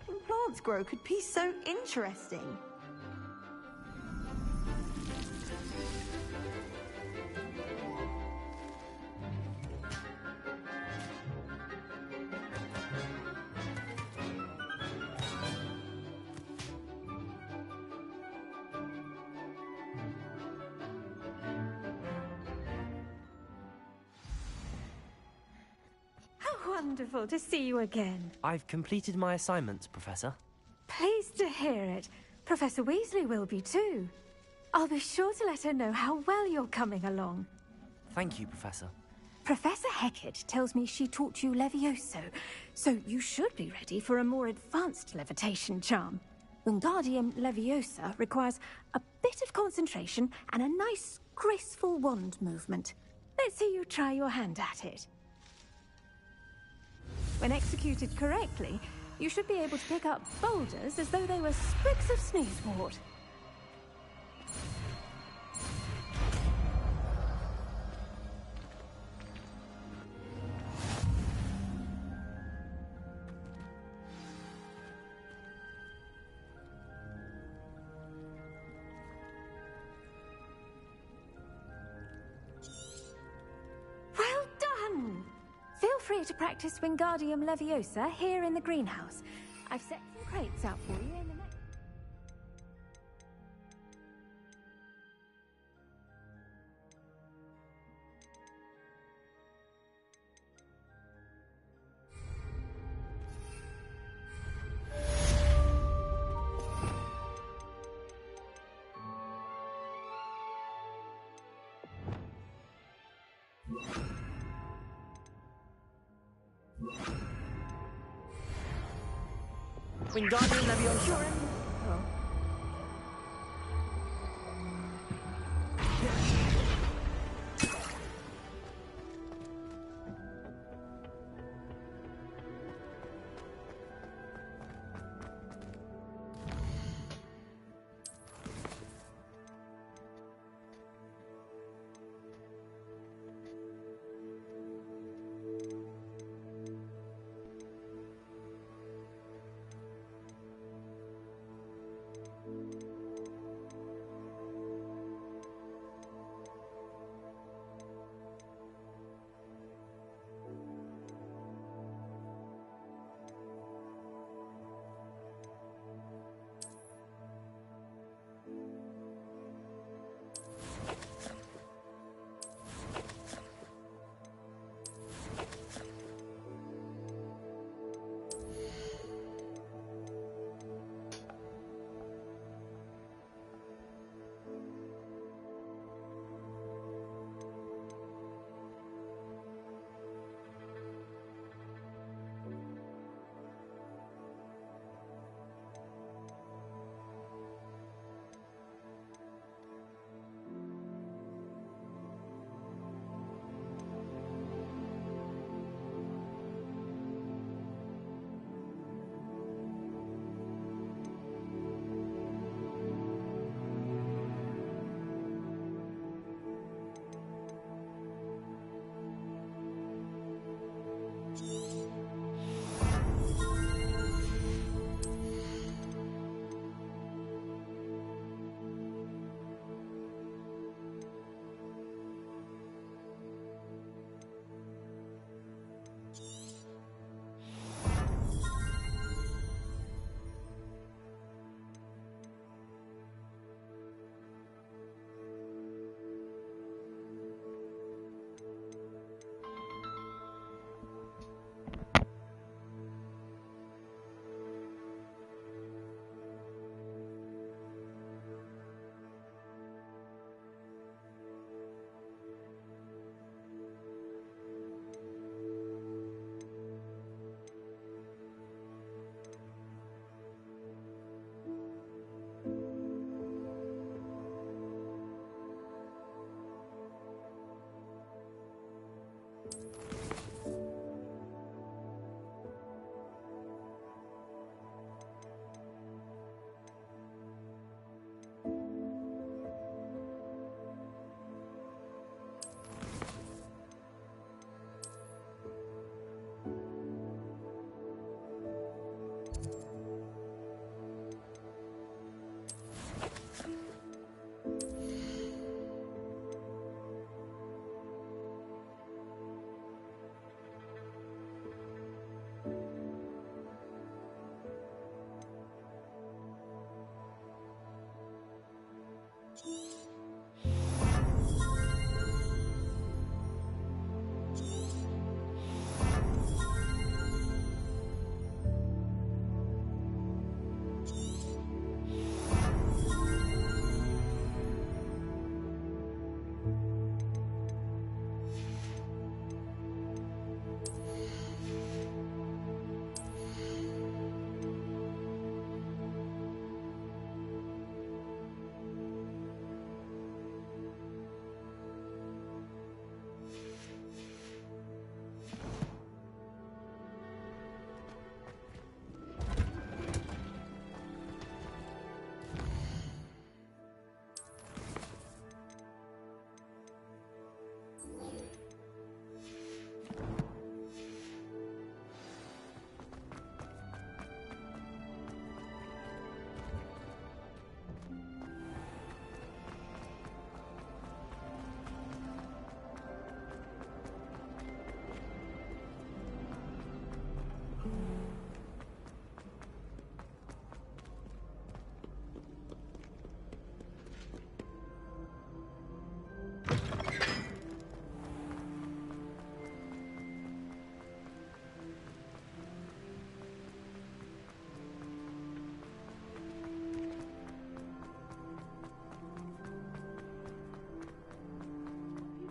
S10: Watching plants grow could be so interesting.
S18: How wonderful to see you again.
S2: I've completed my assignments, Professor.
S18: Pleased to hear it. Professor Weasley will be too. I'll be sure to let her know how well you're coming along.
S2: Thank you, Professor.
S18: Professor Hecat tells me she taught you Levioso, so you should be ready for a more advanced levitation charm. Wingardium Leviosa requires a bit of concentration and a nice, graceful wand movement. Let's see you try your hand at it. When executed correctly, you should be able to pick up boulders as though they were sprigs of snoozewort. Well done! Feel free to practice Wingardium Leviosa here in the greenhouse. I've set some crates out for you in the next...
S2: Wingardium Leviosa.
S18: Oh.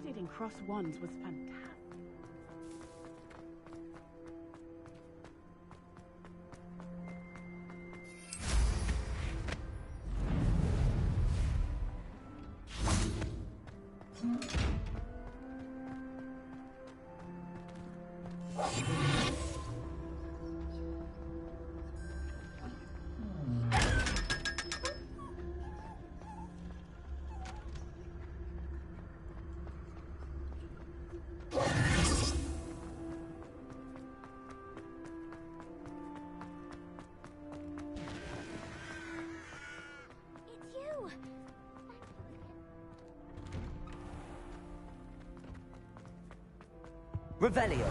S15: You did in Cross Wands was fantastic.
S2: Revelio.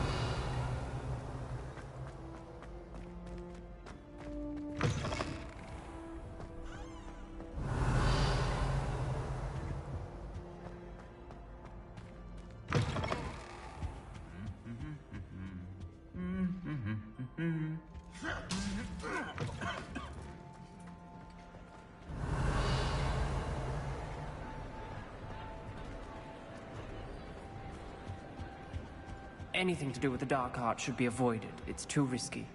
S19: Anything to do with the dark art should be avoided. It's too risky.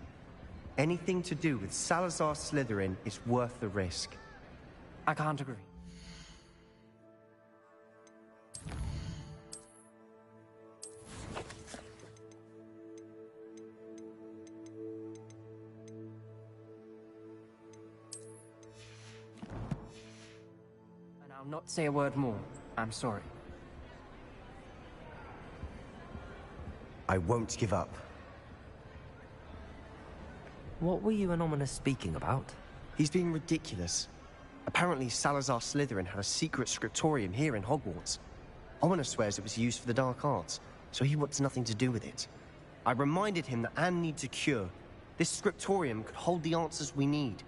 S9: Anything to do with Salazar Slytherin is worth the risk.
S19: I can't agree. And I'll not say a word more. I'm sorry.
S9: I won't give up.
S2: What were you and Ominous speaking about?
S9: He's being ridiculous. Apparently Salazar Slytherin had a secret scriptorium here in Hogwarts. Ominous swears it was used for the dark arts, so he wants nothing to do with it. I reminded him that Anne needs a cure. This scriptorium could hold the answers we need.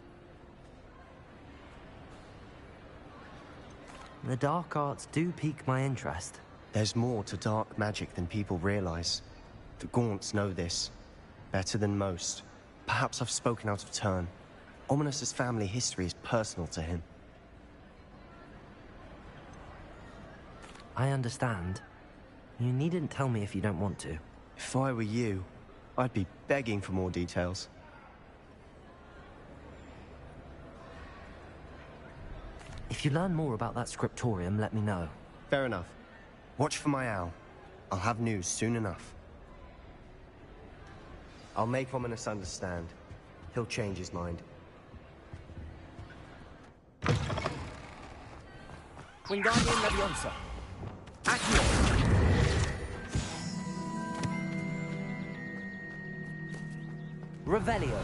S2: The dark arts do pique my interest.
S9: There's more to dark magic than people realize. The Gaunts know this. Better than most. Perhaps I've spoken out of turn. Ominous's family history is personal to him.
S2: I understand. You needn't tell me if you don't want to.
S9: If I were you, I'd be begging for more details.
S2: If you learn more about that scriptorium, let me know.
S9: Fair enough. Watch for my owl. I'll have news soon enough. I'll make Ominous understand. He'll change his mind.
S12: Wingardium Leviosa. Accio.
S2: Revelio.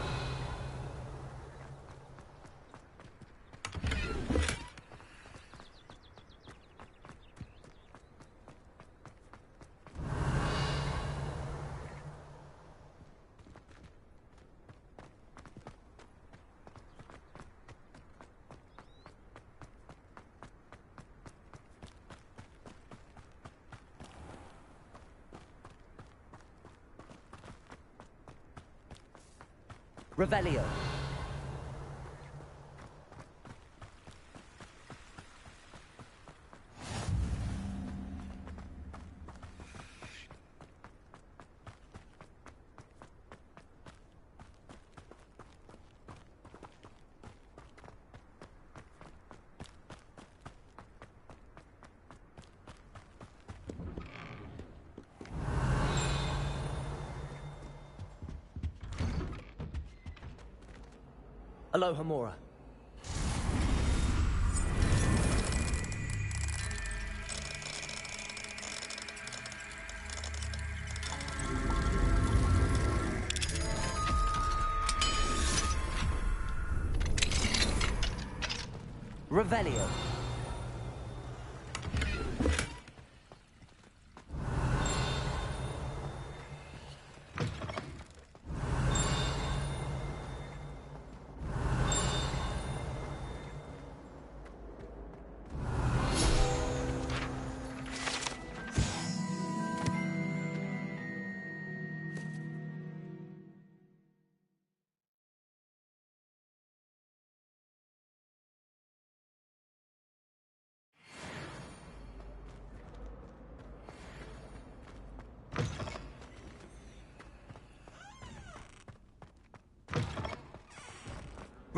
S2: Revelio. Aloha Mora. Revelio.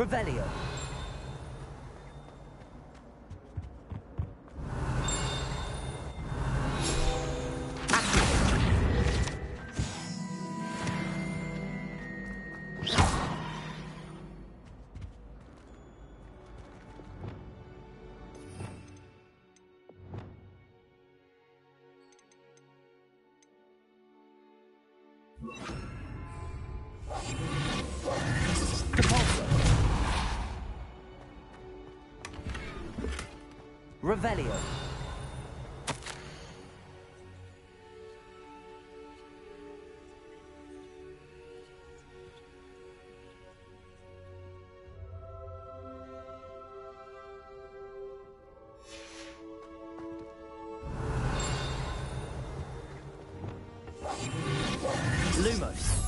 S2: Revelio. Revelio. Lumos.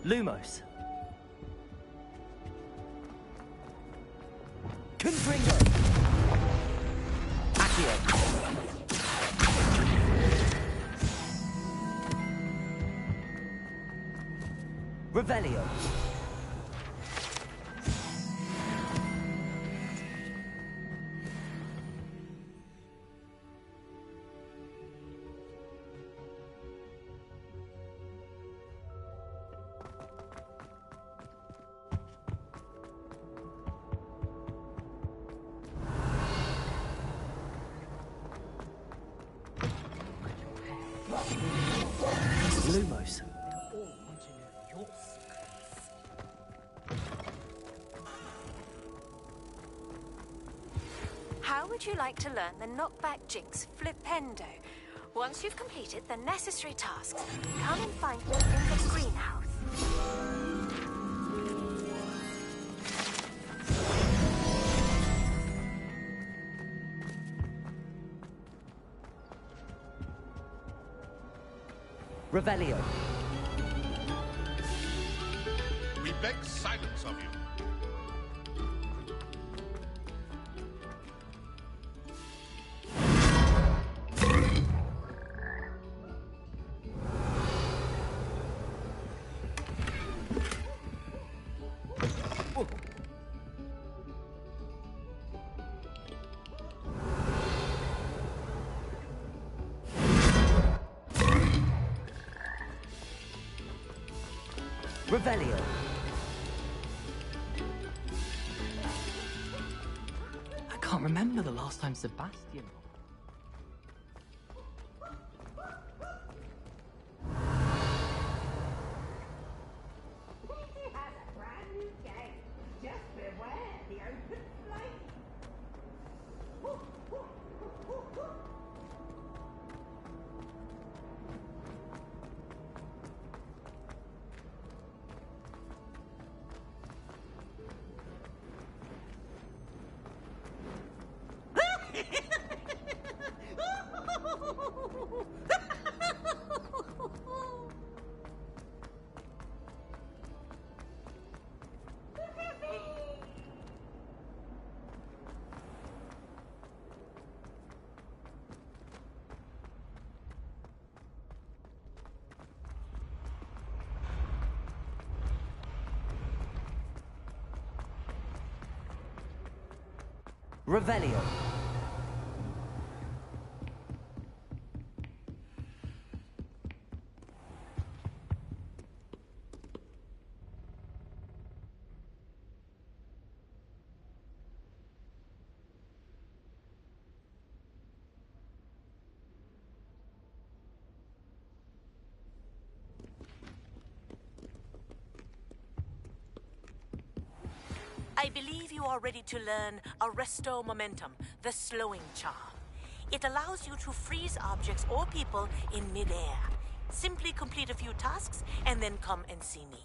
S2: Lumos. Confringo. Accio. Revelio. Lumos.
S20: How would you like to learn the knockback jinx Flipendo? Once you've completed the necessary tasks, come and find me in the greenhouse.
S2: Revelio.
S5: We beg silence of you.
S2: Revelio.
S19: I can't remember the last time Sebastian...
S2: Revelio.
S21: I believe you are ready to learn Arresto Momentum, the slowing charm. It allows you to freeze objects or people in midair. Simply complete a few tasks and then come and see me.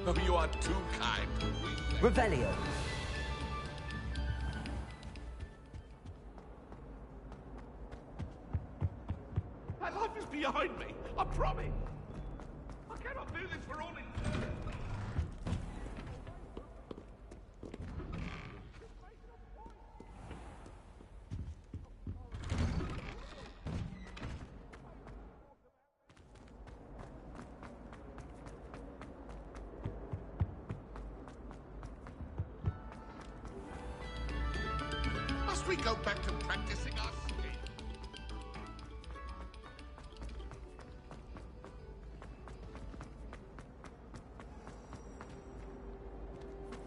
S5: Oh, you are too kind.
S2: Revelio.
S5: My life is behind me. I promise. I cannot do this for all eternity. Must we go back to practicing our skill?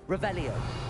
S2: Revelio.